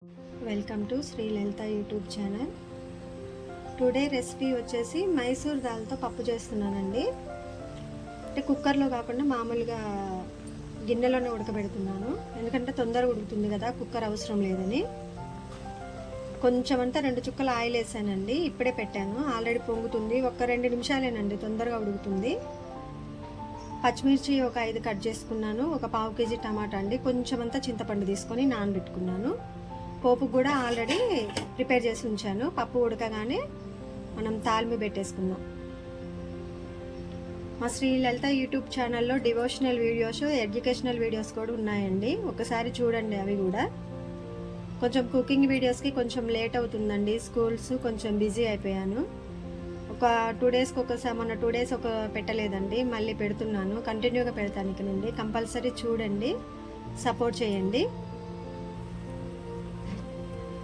Welcome to Shri Lalitha YouTube channel. Today recipe వచ్చేసి మైసూర్ దాల్తో పప్పు చేస్తున్నానండి. అంటే కుక్కర్లో కాకుండా మామూలుగా గిన్నెలోనే ఉడకబెడుతున్నాను, ఎందుకంటే తొందరగా ఉడుకుతుంది కదా, కుక్కర్ అవసరం లేదని. కొంచెం అంతా 2 చుక్కలు ఆయిల్ వేసానండి, ఇప్పుడే పెట్టాను. ఆల్రెడీ పొంగుతుంది, ఒక 2 నిమిషాలేనండి, తొందరగా ఉడుకుతుంది. పచ్చిమిర్చి ఒక 5 కట్ చేసుకున్నాను. ఒక పావు కేజీ టమాటా అండి, కొంచెం అంతా చింతపండు తీసుకొని నానబెట్టుకున్నాను. పోపు కూడా ఆల్రెడీ ప్రిపేర్ చేసి ఉంచాను. పప్పు ఉడకగానే మనం తాలింపు పెట్టేసుకుందాం. మా శ్రీ లలిత యూట్యూబ్ ఛానల్లో డివోషనల్ వీడియోస్, ఎడ్యుకేషనల్ వీడియోస్ కూడా ఉన్నాయండి, ఒకసారి చూడండి. అవి కూడా కొంచెం కుకింగ్ వీడియోస్కి కొంచెం లేట్ అవుతుందండి, స్కూల్స్ కొంచెం బిజీ అయిపోయాను. ఒక 2 డేస్కి ఒకసారి, మొన్న 2 డేస్ ఒక పెట్టలేదండి, మళ్ళీ పెడుతున్నాను. కంటిన్యూగా పెడతాను ఇక నుండి. కంపల్సరీ చూడండి, సపోర్ట్ చేయండి.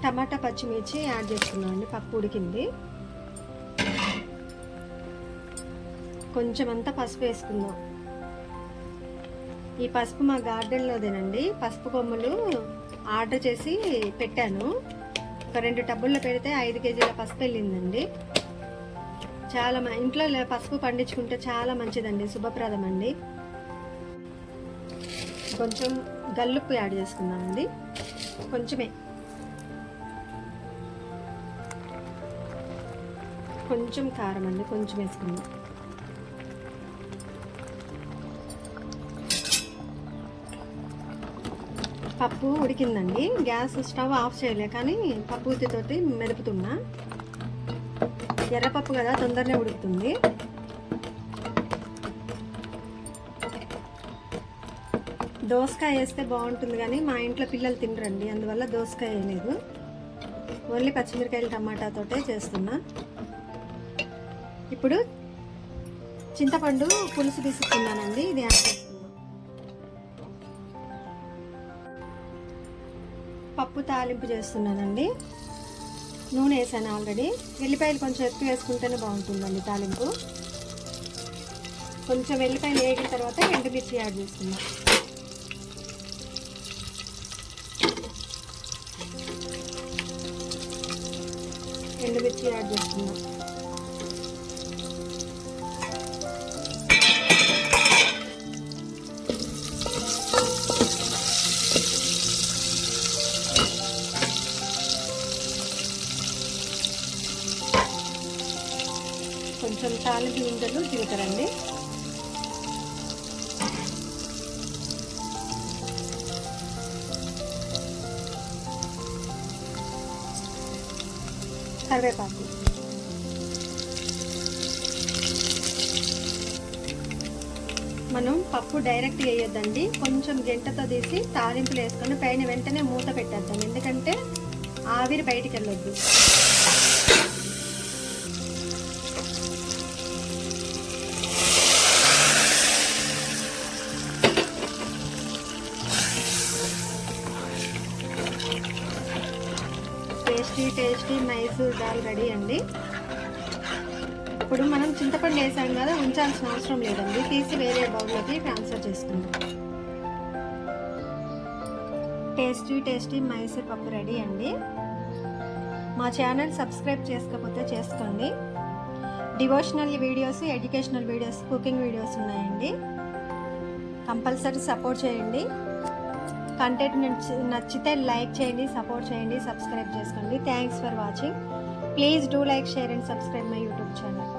టమాటా పచ్చిమిర్చి యాడ్ చేసుకున్నాం అండి. పప్పు ఉడికింది. కొంచెం అంతా పసుపు వేసుకుందాం. ఈ పసుపు మా గార్డెన్లోదేనండి. పసుపు కొమ్ములు ఆర్డర్ చేసి పెట్టాను. ఒక 2 టబ్బుల్లో పెడితే 5 కేజీల పసుపు వెళ్ళిందండి. చాలా ఇంట్లో పసుపు పండించుకుంటే చాలా మంచిదండి, శుభప్రదం అండి. కొంచెం గల్లుప్పు యాడ్ చేసుకుందామండి, కొంచెమే. కొంచెం కారం అండి, కొంచెం వేసుకుందాం. పప్పు ఉడికిందండి. గ్యాస్ స్టవ్ ఆఫ్ చేయలే, కానీ పప్పు ఉత్తితోటి మెదుపుతున్నా. ఎర్రపప్పు కదా, తొందరనే ఉడుకుతుంది. దోసకాయ వేస్తే బాగుంటుంది, కానీ మా ఇంట్లో పిల్లలు తినరండి, అందువల్ల దోసకాయ వేయలేదు. ఓన్లీ పచ్చిమిరకాయలు టమాటాతోటే చేస్తున్నా. ఇప్పుడు చింతపండు పులుసు తీసుకున్నానండి, ఇది యాడ్ చేసుకుందాం. పప్పు తాలింపు చేస్తున్నానండి. నూనె వేసాను ఆల్రెడీ. వెల్లిపాయలు కొంచెం ఎక్కువ వేసుకుంటేనే బాగుంటుందండి తాలింపు. కొంచెం వెల్లిపాయలు వేగిన తర్వాత ఎండుమిర్చి యాడ్ చేసుకుందాం. ఎండుమిర్చి యాడ్ చేసుకుందాం. కొంచెం తాలింపు గింజలు, జీలకర్ర అండి. కరివేపాకు. మనం పప్పు డైరెక్ట్ వేయొద్దండి, కొంచెం గంటతో తీసి తాలింపులు వేసుకొని పైన వెంటనే మూత పెట్టేద్దాం, ఎందుకంటే ఆవిరి బయటికి వెళ్ళొద్దు. టేస్టీ మైసూర్ దాల్ రెడీ అండి. ఇప్పుడు మనం చింతపండు వేసాం కదా, ఉంచాల్సిన అవసరం లేదండి, తీసి వేరే బౌల్లోకి ట్రాన్స్ఫర్ చేసుకుందాం. టేస్టీ మైసూర్ పప్పు రెడీ అండి. మా ఛానల్ సబ్స్క్రైబ్ చేసుకోకపోతే చేసుకోండి. Devotional videos, educational videos, cooking videos ఉన్నాయండి, కంపల్సరీ సపోర్ట్ చేయండి. కంటెంట్ నచ్చితే లైక్ చేయండి, సపోర్ట్ చేయండి, సబ్స్క్రైబ్ చేసుకోండి. Thanks for watching. Please do like, share and subscribe my YouTube channel.